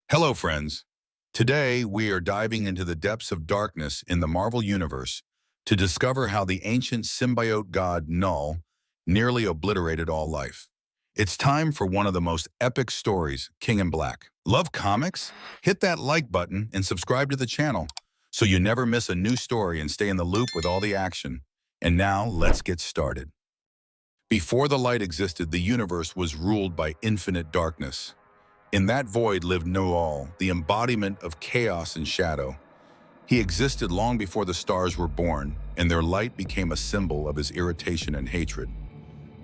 Hello, friends. Today, we are diving into the depths of darkness in the Marvel Universe to discover how the ancient symbiote god Knull nearly obliterated all life. It's time for one of the most epic stories, King in Black. Love comics? Hit that like button and subscribe to the channel so you never miss a new story and stay in the loop with all the action. And now, let's get started. Before the light existed, the universe was ruled by infinite darkness. In that void lived Knull, the embodiment of chaos and shadow. He existed long before the stars were born, and their light became a symbol of his irritation and hatred.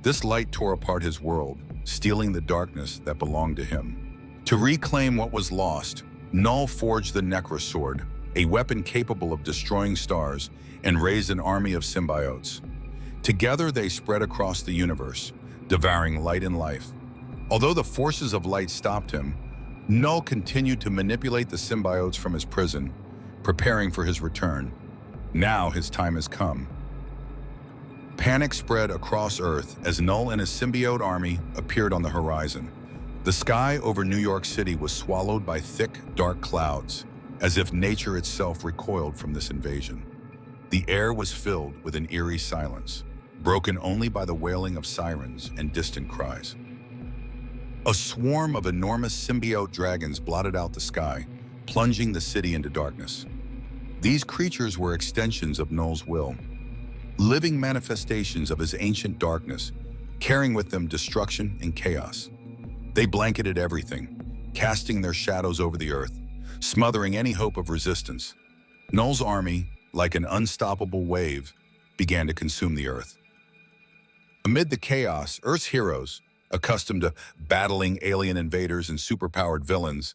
This light tore apart his world, stealing the darkness that belonged to him. To reclaim what was lost, Knull forged the Necrosword, a weapon capable of destroying stars, and raised an army of symbiotes. Together they spread across the universe, devouring light and life. Although the forces of light stopped him, Knull continued to manipulate the symbiotes from his prison, preparing for his return. Now his time has come. Panic spread across Earth as Knull and his symbiote army appeared on the horizon. The sky over New York City was swallowed by thick, dark clouds, as if nature itself recoiled from this invasion. The air was filled with an eerie silence, broken only by the wailing of sirens and distant cries. A swarm of enormous symbiote dragons blotted out the sky, plunging the city into darkness. These creatures were extensions of Knull's will, living manifestations of his ancient darkness, carrying with them destruction and chaos. They blanketed everything, casting their shadows over the earth, smothering any hope of resistance. Knull's army, like an unstoppable wave, began to consume the earth. Amid the chaos, Earth's heroes, accustomed to battling alien invaders and superpowered villains,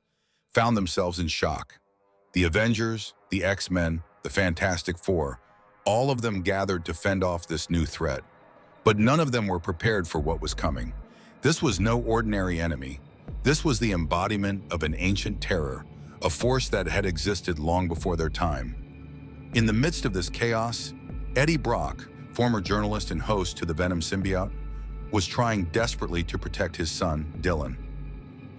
found themselves in shock. The Avengers, the X-Men, the Fantastic Four, all of them gathered to fend off this new threat. But none of them were prepared for what was coming. This was no ordinary enemy. This was the embodiment of an ancient terror, a force that had existed long before their time. In the midst of this chaos, Eddie Brock, former journalist and host to the Venom symbiote, was trying desperately to protect his son, Dylan.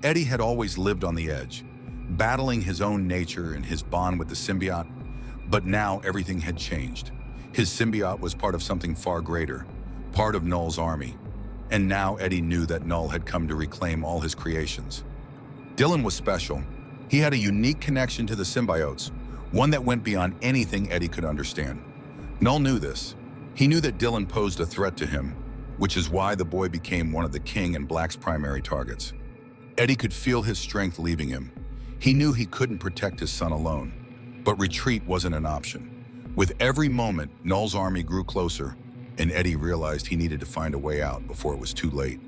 Eddie had always lived on the edge, battling his own nature and his bond with the symbiote, but now everything had changed. His symbiote was part of something far greater, part of Knull's army, and now Eddie knew that Knull had come to reclaim all his creations. Dylan was special. He had a unique connection to the symbiotes, one that went beyond anything Eddie could understand. Knull knew this. He knew that Dylan posed a threat to him, which is why the boy became one of the King in Black's primary targets. Eddie could feel his strength leaving him. He knew he couldn't protect his son alone, but retreat wasn't an option. With every moment, Knull's army grew closer, and Eddie realized he needed to find a way out before it was too late.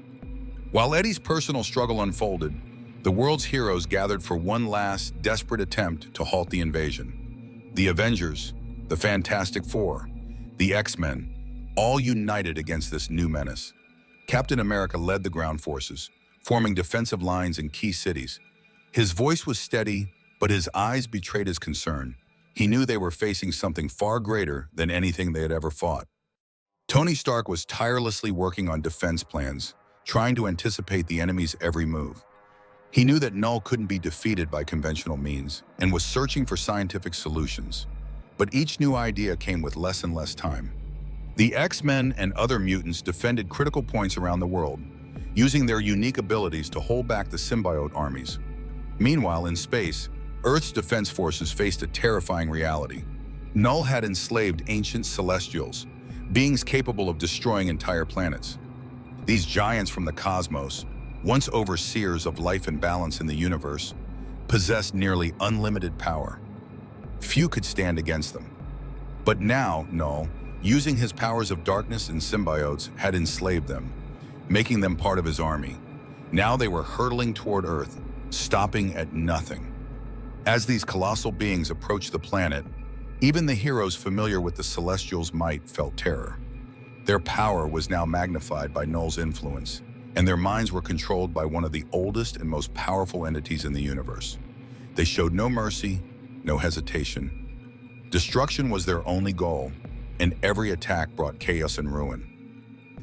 While Eddie's personal struggle unfolded, the world's heroes gathered for one last, desperate attempt to halt the invasion. The Avengers, the Fantastic Four, the X-Men, all united against this new menace. Captain America led the ground forces, forming defensive lines in key cities. His voice was steady, but his eyes betrayed his concern. He knew they were facing something far greater than anything they had ever fought. Tony Stark was tirelessly working on defense plans, trying to anticipate the enemy's every move. He knew that Knull couldn't be defeated by conventional means and was searching for scientific solutions. But each new idea came with less and less time. The X-Men and other mutants defended critical points around the world, using their unique abilities to hold back the symbiote armies. Meanwhile, in space, Earth's defense forces faced a terrifying reality. Knull had enslaved ancient celestials, beings capable of destroying entire planets. These giants from the cosmos, once overseers of life and balance in the universe, possessed nearly unlimited power. Few could stand against them. But now, Knull, using his powers of darkness and symbiotes, had enslaved them, making them part of his army. Now they were hurtling toward Earth, stopping at nothing. As these colossal beings approached the planet, even the heroes familiar with the Celestials' might felt terror. Their power was now magnified by Knull's influence, and their minds were controlled by one of the oldest and most powerful entities in the universe. They showed no mercy, no hesitation. Destruction was their only goal, and every attack brought chaos and ruin.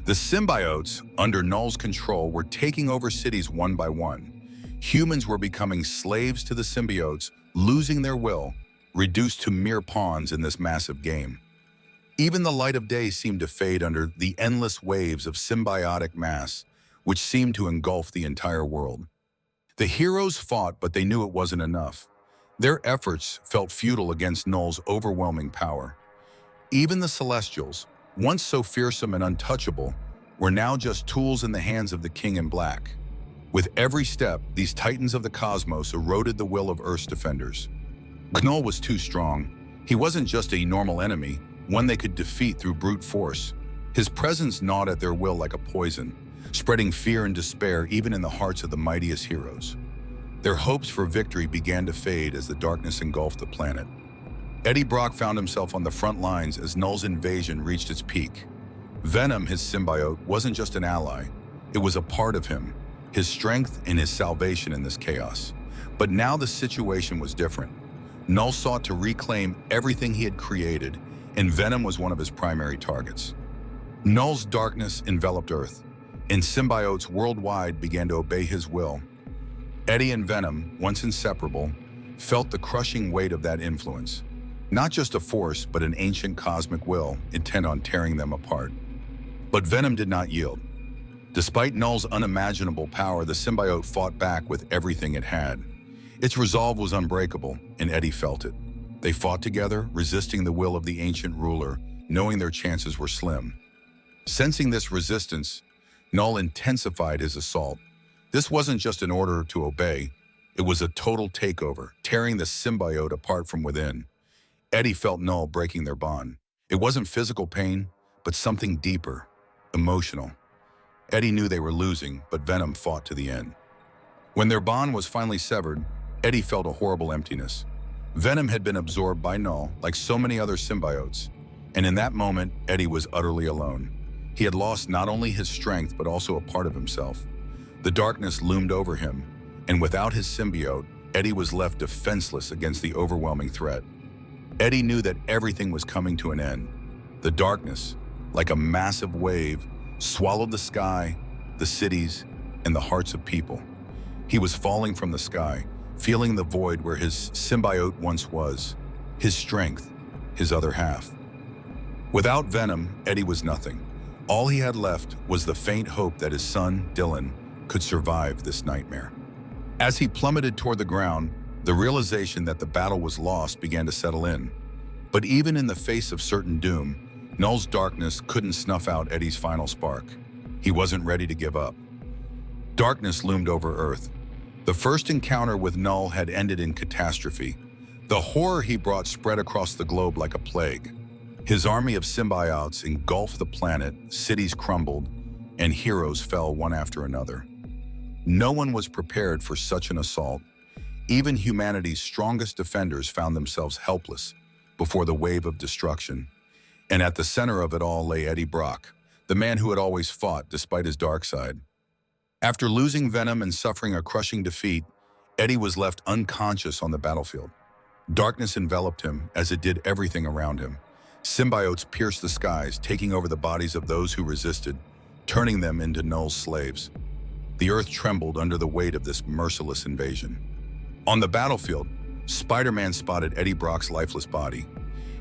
The symbiotes, under Knull's control, were taking over cities one by one, Humans were becoming slaves to the symbiotes, losing their will, reduced to mere pawns in this massive game. Even the light of day seemed to fade under the endless waves of symbiotic mass, which seemed to engulf the entire world. The heroes fought, but they knew it wasn't enough. Their efforts felt futile against Knull's overwhelming power. Even the Celestials, once so fearsome and untouchable, were now just tools in the hands of the King in Black. With every step, these titans of the cosmos eroded the will of Earth's defenders. Knull was too strong. He wasn't just a normal enemy, one they could defeat through brute force. His presence gnawed at their will like a poison, spreading fear and despair even in the hearts of the mightiest heroes. Their hopes for victory began to fade as the darkness engulfed the planet. Eddie Brock found himself on the front lines as Knull's invasion reached its peak. Venom, his symbiote, wasn't just an ally. It was a part of him, his strength and his salvation in this chaos. But now the situation was different. Knull sought to reclaim everything he had created, and Venom was one of his primary targets. Knull's darkness enveloped Earth, and symbiotes worldwide began to obey his will. Eddie and Venom, once inseparable, felt the crushing weight of that influence. Not just a force, but an ancient cosmic will intent on tearing them apart. But Venom did not yield. Despite Knull's unimaginable power, the symbiote fought back with everything it had. Its resolve was unbreakable, and Eddie felt it. They fought together, resisting the will of the ancient ruler, knowing their chances were slim. Sensing this resistance, Knull intensified his assault. This wasn't just an order to obey, it was a total takeover, tearing the symbiote apart from within. Eddie felt Knull breaking their bond. It wasn't physical pain, but something deeper, emotional. Eddie knew they were losing, but Venom fought to the end. When their bond was finally severed, Eddie felt a horrible emptiness. Venom had been absorbed by Knull, like so many other symbiotes, and in that moment, Eddie was utterly alone. He had lost not only his strength, but also a part of himself. The darkness loomed over him, and without his symbiote, Eddie was left defenseless against the overwhelming threat. Eddie knew that everything was coming to an end. The darkness, like a massive wave, swallowed the sky, the cities, and the hearts of people. He was falling from the sky, feeling the void where his symbiote once was, his strength, his other half. Without Venom, Eddie was nothing. All he had left was the faint hope that his son, Dylan, could survive this nightmare. As he plummeted toward the ground, the realization that the battle was lost began to settle in. But even in the face of certain doom, Knull's darkness couldn't snuff out Eddie's final spark. He wasn't ready to give up. Darkness loomed over Earth. The first encounter with Knull had ended in catastrophe. The horror he brought spread across the globe like a plague. His army of symbiotes engulfed the planet, cities crumbled, and heroes fell one after another. No one was prepared for such an assault. Even humanity's strongest defenders found themselves helpless before the wave of destruction. And at the center of it all lay Eddie Brock, the man who had always fought despite his dark side. After losing Venom and suffering a crushing defeat, Eddie was left unconscious on the battlefield. Darkness enveloped him as it did everything around him. Symbiotes pierced the skies, taking over the bodies of those who resisted, turning them into Knull's slaves. The earth trembled under the weight of this merciless invasion. On the battlefield, Spider-Man spotted Eddie Brock's lifeless body.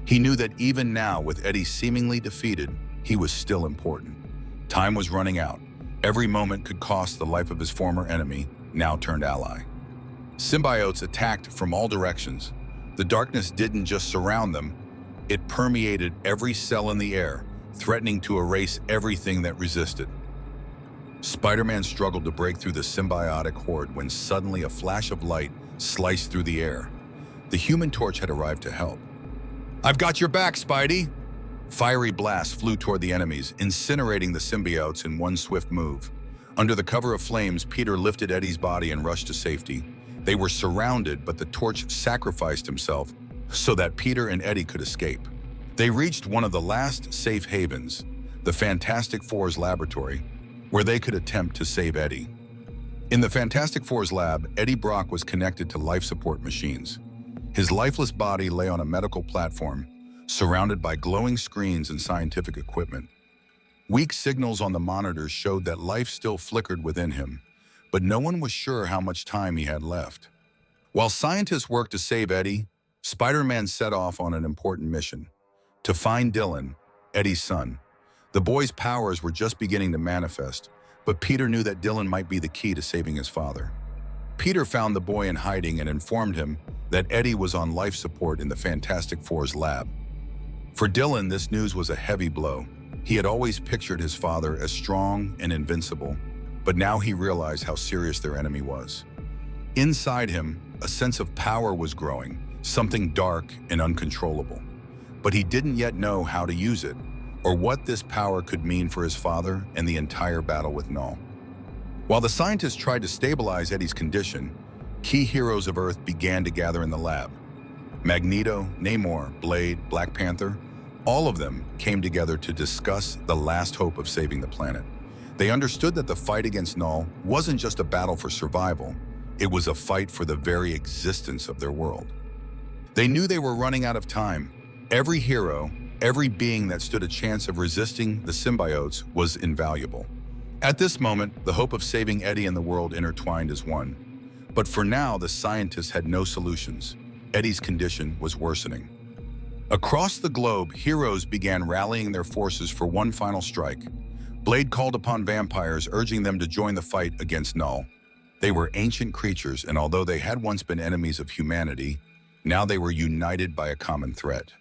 He knew that even now, with Eddie seemingly defeated, he was still important. Time was running out. Every moment could cost the life of his former enemy, now turned ally. Symbiotes attacked from all directions. The darkness didn't just surround them, it permeated every cell in the air, threatening to erase everything that resisted. Spider-Man struggled to break through the symbiotic horde when suddenly a flash of light sliced through the air. The Human Torch had arrived to help. "I've got your back, Spidey!" Fiery blasts flew toward the enemies, incinerating the symbiotes in one swift move. Under the cover of flames, Peter lifted Eddie's body and rushed to safety. They were surrounded, but the Torch sacrificed himself so that Peter and Eddie could escape. They reached one of the last safe havens, the Fantastic Four's laboratory, where they could attempt to save Eddie. In the Fantastic Four's lab, Eddie Brock was connected to life support machines. His lifeless body lay on a medical platform, surrounded by glowing screens and scientific equipment. Weak signals on the monitors showed that life still flickered within him, but no one was sure how much time he had left. While scientists worked to save Eddie, Spider-Man set off on an important mission: to find Dylan, Eddie's son. The boy's powers were just beginning to manifest, but Peter knew that Dylan might be the key to saving his father. Peter found the boy in hiding and informed him that Eddie was on life support in the Fantastic Four's lab. For Dylan, this news was a heavy blow. He had always pictured his father as strong and invincible, but now he realized how serious their enemy was. Inside him, a sense of power was growing, something dark and uncontrollable. But he didn't yet know how to use it, or what this power could mean for his father and the entire battle with Knull. While the scientists tried to stabilize Eddie's condition, key heroes of Earth began to gather in the lab. Magneto, Namor, Blade, Black Panther, all of them came together to discuss the last hope of saving the planet. They understood that the fight against Knull wasn't just a battle for survival, it was a fight for the very existence of their world. They knew they were running out of time. Every hero, every being that stood a chance of resisting the symbiotes was invaluable. At this moment, the hope of saving Eddie and the world intertwined as one. But for now, the scientists had no solutions. Eddie's condition was worsening. Across the globe, heroes began rallying their forces for one final strike. Blade called upon vampires, urging them to join the fight against Knull. They were ancient creatures, and although they had once been enemies of humanity, now they were united by a common threat.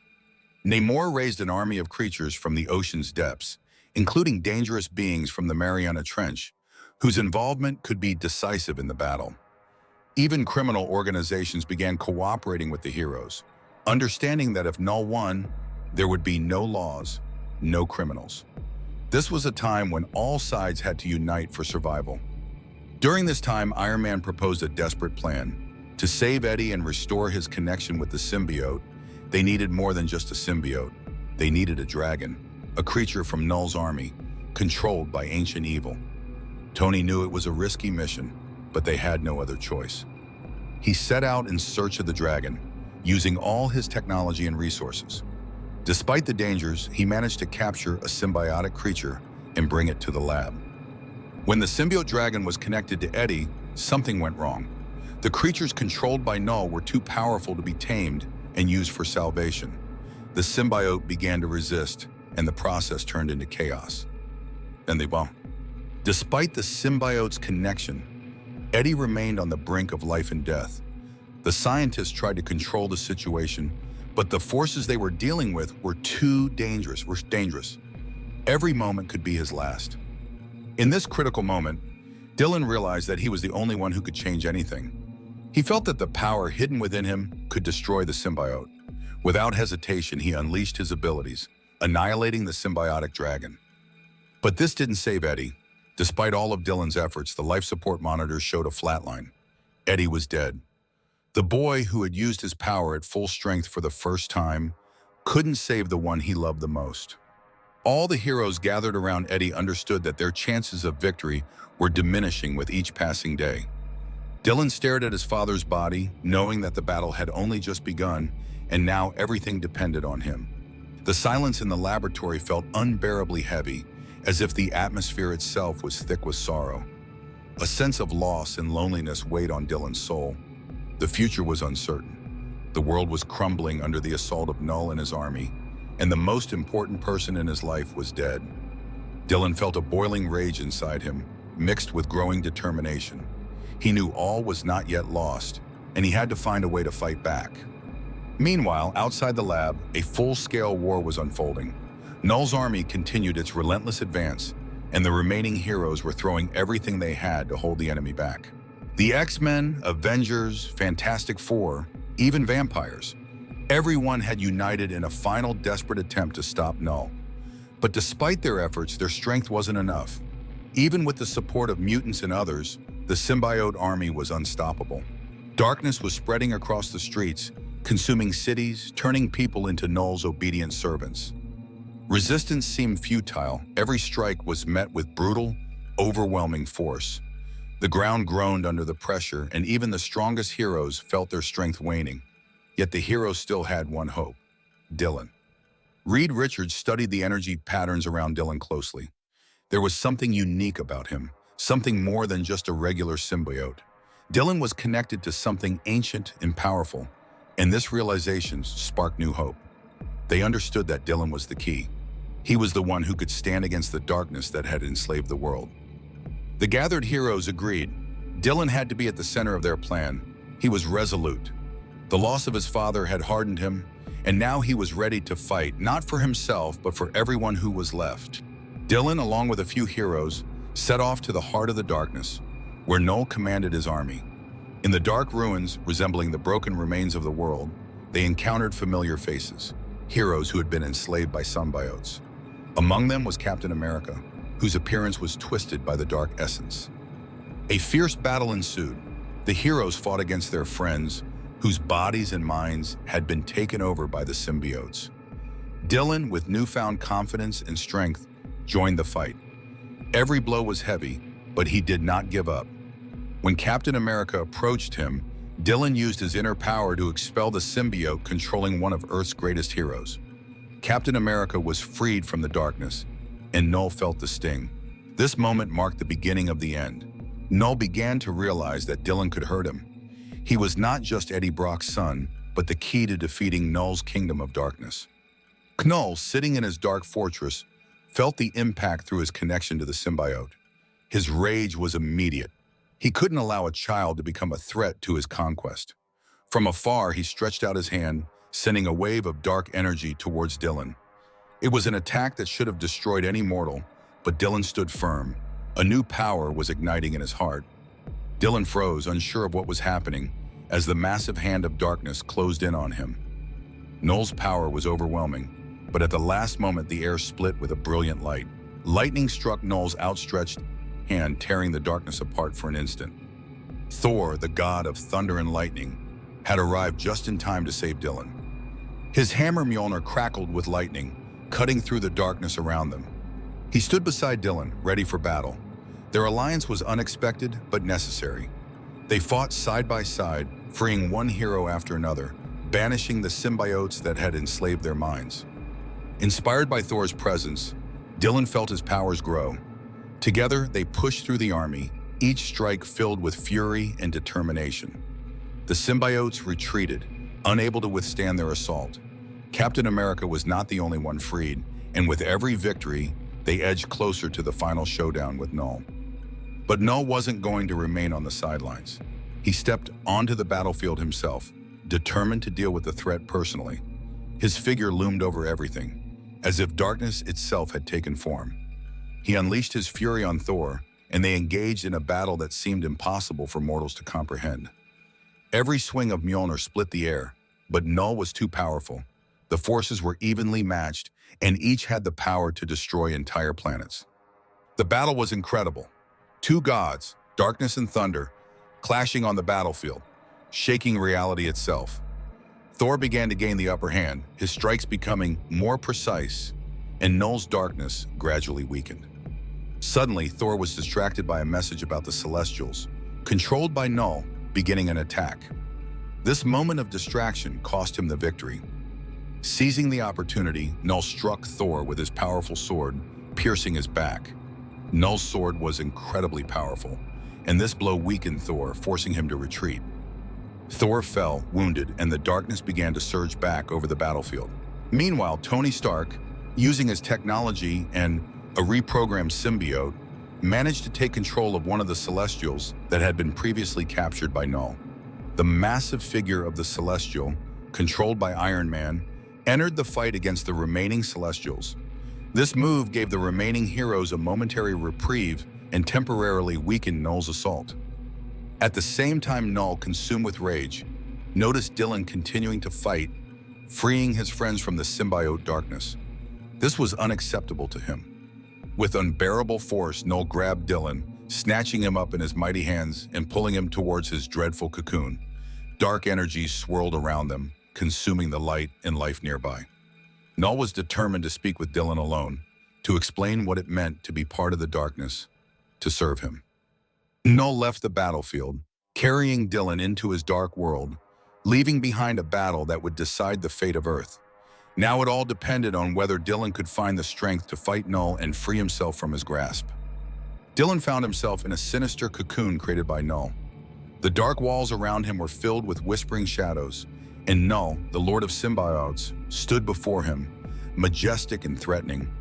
Namor raised an army of creatures from the ocean's depths, including dangerous beings from the Mariana Trench, whose involvement could be decisive in the battle. Even criminal organizations began cooperating with the heroes, understanding that if Knull won, there would be no laws, no criminals. This was a time when all sides had to unite for survival. During this time, Iron Man proposed a desperate plan. To save Eddie and restore his connection with the symbiote, they needed more than just a symbiote. They needed a dragon, a creature from Knull's army, controlled by ancient evil. Tony knew it was a risky mission, but they had no other choice. He set out in search of the dragon, using all his technology and resources. Despite the dangers, he managed to capture a symbiotic creature and bring it to the lab. When the symbiote dragon was connected to Eddie, something went wrong. The creatures controlled by Knull were too powerful to be tamed and used for salvation. The symbiote began to resist, and the process turned into chaos. Despite the symbiote's connection, Eddie remained on the brink of life and death. The scientists tried to control the situation, but the forces they were dealing with were too dangerous. Every moment could be his last. In this critical moment, Dylan realized that he was the only one who could change anything. He felt that the power hidden within him could destroy the symbiote. Without hesitation, he unleashed his abilities, annihilating the symbiotic dragon. But this didn't save Eddie. Despite all of Dylan's efforts, the life support monitors showed a flatline. Eddie was dead. The boy, who had used his power at full strength for the first time, couldn't save the one he loved the most. All the heroes gathered around Eddie understood that their chances of victory were diminishing with each passing day. Dylan stared at his father's body, knowing that the battle had only just begun, and now everything depended on him. The silence in the laboratory felt unbearably heavy, as if the atmosphere itself was thick with sorrow. A sense of loss and loneliness weighed on Dylan's soul. The future was uncertain. The world was crumbling under the assault of Knull and his army, and the most important person in his life was dead. Dylan felt a boiling rage inside him, mixed with growing determination. He knew all was not yet lost, and he had to find a way to fight back. Meanwhile, outside the lab, a full-scale war was unfolding. Knull's army continued its relentless advance, and the remaining heroes were throwing everything they had to hold the enemy back. The X-Men, Avengers, Fantastic Four, even vampires. Everyone had united in a final desperate attempt to stop Knull. But despite their efforts, their strength wasn't enough. Even with the support of mutants and others, the symbiote army was unstoppable. Darkness was spreading across the streets, consuming cities, turning people into Knull's obedient servants. Resistance seemed futile. Every strike was met with brutal, overwhelming force. The ground groaned under the pressure, and even the strongest heroes felt their strength waning. Yet the heroes still had one hope: Dylan. Reed Richards studied the energy patterns around Dylan closely. There was something unique about him, something more than just a regular symbiote. Dylan was connected to something ancient and powerful, and this realization sparked new hope. They understood that Dylan was the key. He was the one who could stand against the darkness that had enslaved the world. The gathered heroes agreed. Dylan had to be at the center of their plan. He was resolute. The loss of his father had hardened him, and now he was ready to fight, not for himself, but for everyone who was left. Dylan, along with a few heroes, set off to the heart of the darkness, where Knull commanded his army. In the dark ruins, resembling the broken remains of the world, they encountered familiar faces, heroes who had been enslaved by symbiotes. Among them was Captain America, whose appearance was twisted by the dark essence. A fierce battle ensued. The heroes fought against their friends, whose bodies and minds had been taken over by the symbiotes. Dylan, with newfound confidence and strength, joined the fight. Every blow was heavy, but he did not give up. When Captain America approached him, Dylan used his inner power to expel the symbiote controlling one of Earth's greatest heroes. Captain America was freed from the darkness, and Knull felt the sting. This moment marked the beginning of the end. Knull began to realize that Dylan could hurt him. He was not just Eddie Brock's son, but the key to defeating Knull's kingdom of darkness. Knull, sitting in his dark fortress, felt the impact through his connection to the symbiote. His rage was immediate. He couldn't allow a child to become a threat to his conquest. From afar, he stretched out his hand, sending a wave of dark energy towards Dylan. It was an attack that should have destroyed any mortal, but Dylan stood firm. A new power was igniting in his heart. Dylan froze, unsure of what was happening, as the massive hand of darkness closed in on him. Knull's power was overwhelming, but at the last moment the air split with a brilliant light. Lightning struck Knull's outstretched hand, tearing the darkness apart for an instant. Thor, the god of thunder and lightning, had arrived just in time to save Dylan. His hammer Mjolnir crackled with lightning, cutting through the darkness around them. He stood beside Dylan, ready for battle. Their alliance was unexpected but necessary. They fought side by side, freeing one hero after another, banishing the symbiotes that had enslaved their minds. Inspired by Thor's presence, Dylan felt his powers grow. Together, they pushed through the army, each strike filled with fury and determination. The symbiotes retreated, unable to withstand their assault. Captain America was not the only one freed, and with every victory, they edged closer to the final showdown with Knull. But Knull wasn't going to remain on the sidelines. He stepped onto the battlefield himself, determined to deal with the threat personally. His figure loomed over everything, as if darkness itself had taken form. He unleashed his fury on Thor, and they engaged in a battle that seemed impossible for mortals to comprehend. Every swing of Mjolnir split the air, but Knull was too powerful. The forces were evenly matched, and each had the power to destroy entire planets. The battle was incredible. Two gods, darkness and thunder, clashing on the battlefield, shaking reality itself. Thor began to gain the upper hand, his strikes becoming more precise, and Knull's darkness gradually weakened. Suddenly, Thor was distracted by a message about the Celestials, controlled by Knull, beginning an attack. This moment of distraction cost him the victory. Seizing the opportunity, Knull struck Thor with his powerful sword, piercing his back. Knull's sword was incredibly powerful, and this blow weakened Thor, forcing him to retreat. Thor fell, wounded, and the darkness began to surge back over the battlefield. Meanwhile, Tony Stark, using his technology and a reprogrammed symbiote, managed to take control of one of the Celestials that had been previously captured by Knull. The massive figure of the Celestial, controlled by Iron Man, entered the fight against the remaining Celestials. This move gave the remaining heroes a momentary reprieve and temporarily weakened Knull's assault. At the same time, Knull, consumed with rage, noticed Dylan continuing to fight, freeing his friends from the symbiote darkness. This was unacceptable to him. With unbearable force, Knull grabbed Dylan, snatching him up in his mighty hands and pulling him towards his dreadful cocoon. Dark energies swirled around them, consuming the light and life nearby. Knull was determined to speak with Dylan alone, to explain what it meant to be part of the darkness, to serve him. Knull left the battlefield, carrying Dylan into his dark world, leaving behind a battle that would decide the fate of Earth. Now it all depended on whether Dylan could find the strength to fight Knull and free himself from his grasp. Dylan found himself in a sinister cocoon created by Knull. The dark walls around him were filled with whispering shadows, and Knull, the Lord of Symbiotes, stood before him, majestic and threatening.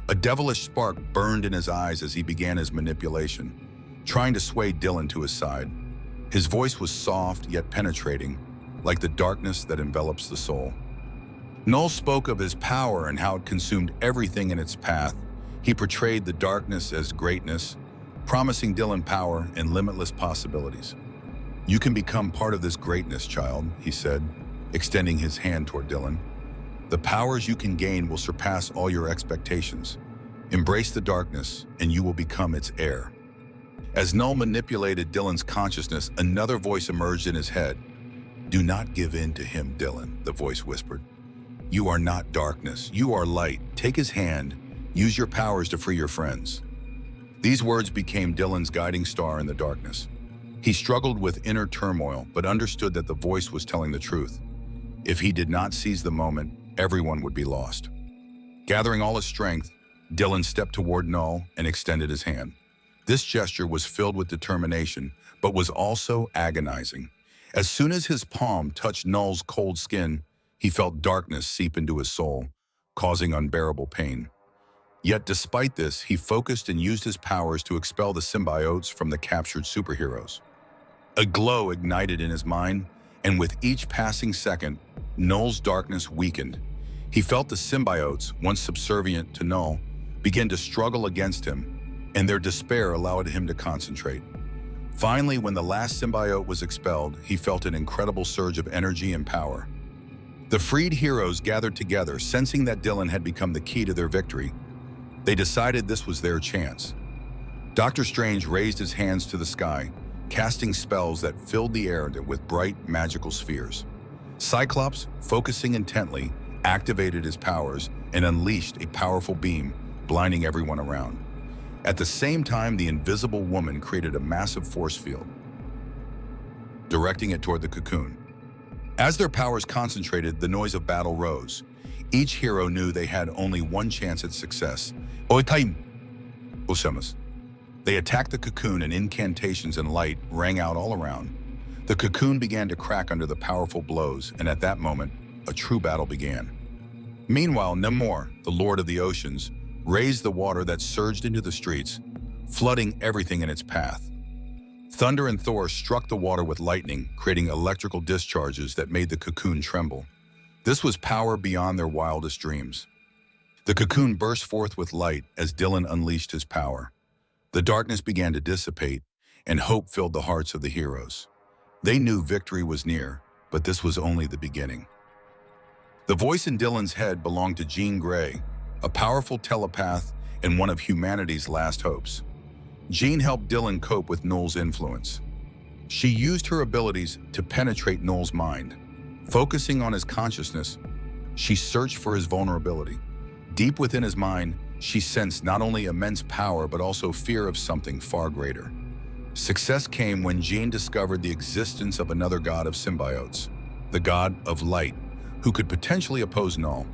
A devilish spark burned in his eyes as he began his manipulation, trying to sway Dylan to his side. His voice was soft yet penetrating, like the darkness that envelops the soul. Knull spoke of his power and how it consumed everything in its path. He portrayed the darkness as greatness, promising Dylan power and limitless possibilities. "You can become part of this greatness, child," he said, extending his hand toward Dylan. "The powers you can gain will surpass all your expectations. Embrace the darkness, and you will become its heir." As Knull manipulated Dylan's consciousness, another voice emerged in his head. "Do not give in to him, Dylan," the voice whispered. "You are not darkness, you are light. Take his hand, use your powers to free your friends." These words became Dylan's guiding star in the darkness. He struggled with inner turmoil, but understood that the voice was telling the truth. If he did not seize the moment, everyone would be lost. Gathering all his strength, Dylan stepped toward Knull and extended his hand. This gesture was filled with determination, but was also agonizing. As soon as his palm touched Knull's cold skin, he felt darkness seep into his soul, causing unbearable pain. Yet despite this, he focused and used his powers to expel the symbiotes from the captured superheroes. A glow ignited in his mind, and with each passing second, Knull's darkness weakened. He felt the symbiotes, once subservient to Knull, begin to struggle against him, and their despair allowed him to concentrate. Finally, when the last symbiote was expelled, he felt an incredible surge of energy and power. The freed heroes gathered together, sensing that Dylan had become the key to their victory. They decided this was their chance. Doctor Strange raised his hands to the sky, casting spells that filled the air with bright, magical spheres. Cyclops, focusing intently, activated his powers and unleashed a powerful beam, blinding everyone around. At the same time, the Invisible Woman created a massive force field, directing it toward the cocoon. As their powers concentrated, the noise of battle rose. Each hero knew they had only one chance at success. They attacked the cocoon, and incantations and light rang out all around. The cocoon began to crack under the powerful blows, and at that moment, a true battle began. Meanwhile, Namor, the Lord of the Oceans, raised the water that surged into the streets, flooding everything in its path. Thunder and Thor struck the water with lightning, creating electrical discharges that made the cocoon tremble. This was power beyond their wildest dreams. The cocoon burst forth with light as Dylan unleashed his power. The darkness began to dissipate, and hope filled the hearts of the heroes. They knew victory was near, but this was only the beginning. The voice in Dylan's head belonged to Jean Grey, a powerful telepath and one of humanity's last hopes. Jean helped Dylan cope with Knull's influence. She used her abilities to penetrate Knull's mind. Focusing on his consciousness, she searched for his vulnerability. Deep within his mind, she sensed not only immense power but also fear of something far greater. Success came when Jean discovered the existence of another god of symbiotes, the god of light, who could potentially oppose Knull.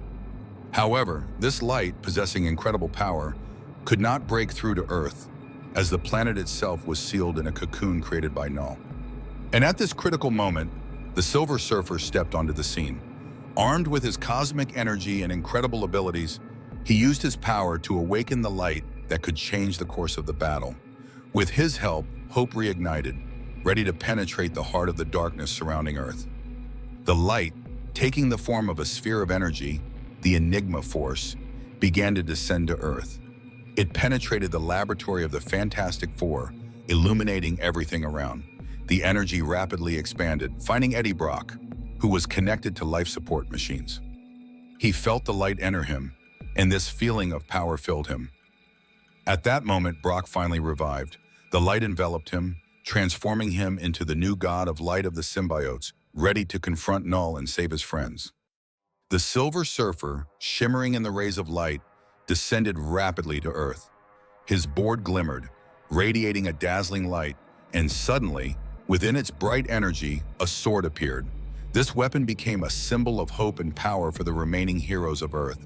However, this light, possessing incredible power, could not break through to Earth, as the planet itself was sealed in a cocoon created by Knull. And at this critical moment, the Silver Surfer stepped onto the scene. Armed with his cosmic energy and incredible abilities, he used his power to awaken the light that could change the course of the battle. With his help, hope reignited, ready to penetrate the heart of the darkness surrounding Earth. The light, taking the form of a sphere of energy, the Enigma Force, began to descend to Earth. It penetrated the laboratory of the Fantastic Four, illuminating everything around. The energy rapidly expanded, finding Eddie Brock, who was connected to life support machines. He felt the light enter him, and this feeling of power filled him. At that moment, Brock finally revived. The light enveloped him, transforming him into the new god of light of the symbiotes, ready to confront Knull and save his friends. The Silver Surfer, shimmering in the rays of light, descended rapidly to Earth. His board glimmered, radiating a dazzling light, and suddenly, within its bright energy, a sword appeared. This weapon became a symbol of hope and power for the remaining heroes of Earth.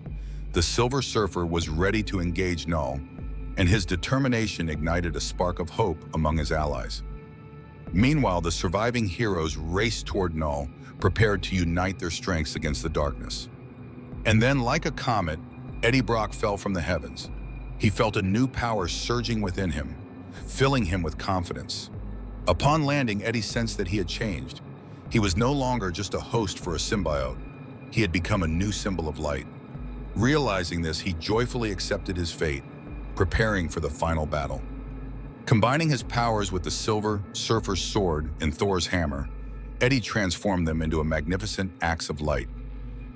The Silver Surfer was ready to engage Knull, and his determination ignited a spark of hope among his allies. Meanwhile, the surviving heroes raced toward Knull, prepared to unite their strengths against the darkness. And then, like a comet, Eddie Brock fell from the heavens. He felt a new power surging within him, filling him with confidence. Upon landing, Eddie sensed that he had changed. He was no longer just a host for a symbiote. He had become a new symbol of light. Realizing this, he joyfully accepted his fate, preparing for the final battle. Combining his powers with the Silver Surfer's sword and Thor's hammer, Eddie transformed them into a magnificent axe of light.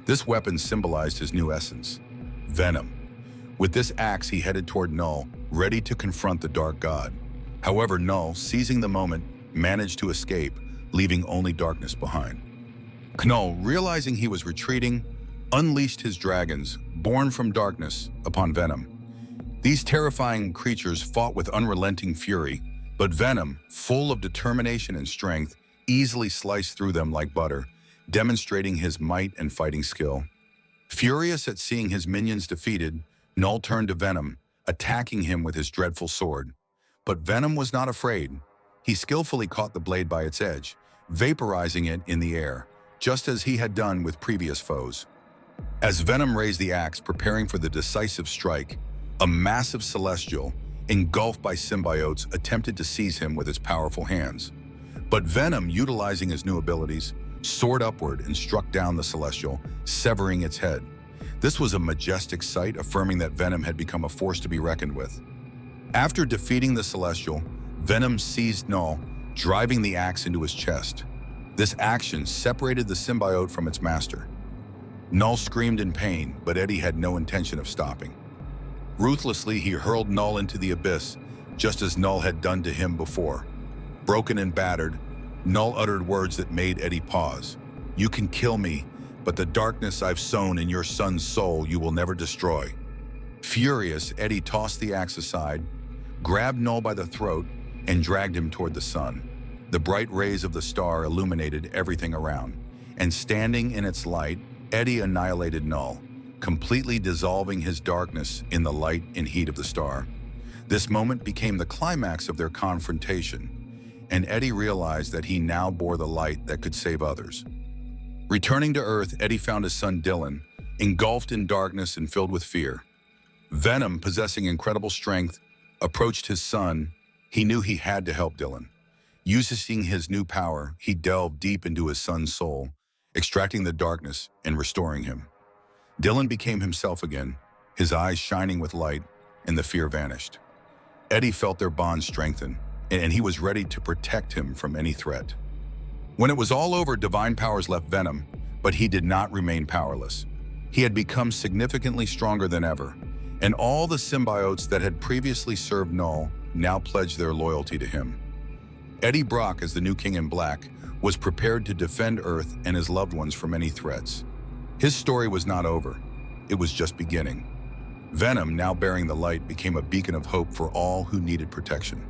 This weapon symbolized his new essence, Venom. With this axe, he headed toward Knull, ready to confront the Dark God. However, Knull, seizing the moment, managed to escape, leaving only darkness behind. Knull, realizing he was retreating, unleashed his dragons, born from darkness, upon Venom. These terrifying creatures fought with unrelenting fury, but Venom, full of determination and strength, easily sliced through them like butter, demonstrating his might and fighting skill. Furious at seeing his minions defeated, Knull turned to Venom, attacking him with his dreadful sword. But Venom was not afraid. He skillfully caught the blade by its edge, vaporizing it in the air, just as he had done with previous foes. As Venom raised the axe, preparing for the decisive strike, a massive celestial, engulfed by symbiotes, attempted to seize him with its powerful hands. But Venom, utilizing his new abilities, soared upward and struck down the celestial, severing its head. This was a majestic sight, affirming that Venom had become a force to be reckoned with. After defeating the celestial, Venom seized Knull, driving the axe into his chest. This action separated the symbiote from its master. Knull screamed in pain, but Eddie had no intention of stopping. Ruthlessly, he hurled Knull into the abyss, just as Knull had done to him before. Broken and battered, Knull uttered words that made Eddie pause. "You can kill me, but the darkness I've sown in your son's soul you will never destroy." Furious, Eddie tossed the axe aside, grabbed Knull by the throat, and dragged him toward the sun. The bright rays of the star illuminated everything around, and standing in its light, Eddie annihilated Knull, completely dissolving his darkness in the light and heat of the star. This moment became the climax of their confrontation, and Eddie realized that he now bore the light that could save others. Returning to Earth, Eddie found his son Dylan, engulfed in darkness and filled with fear. Venom, possessing incredible strength, approached his son. He knew he had to help Dylan. Using his new power, he delved deep into his son's soul, extracting the darkness and restoring him. Dylan became himself again, his eyes shining with light, and the fear vanished. Eddie felt their bond strengthen, and he was ready to protect him from any threat. When it was all over, divine powers left Venom, but he did not remain powerless. He had become significantly stronger than ever, and all the symbiotes that had previously served Knull now pledged their loyalty to him. Eddie Brock, as the new King in Black, was prepared to defend Earth and his loved ones from any threats. His story was not over. It was just beginning. Venom, now bearing the light, became a beacon of hope for all who needed protection.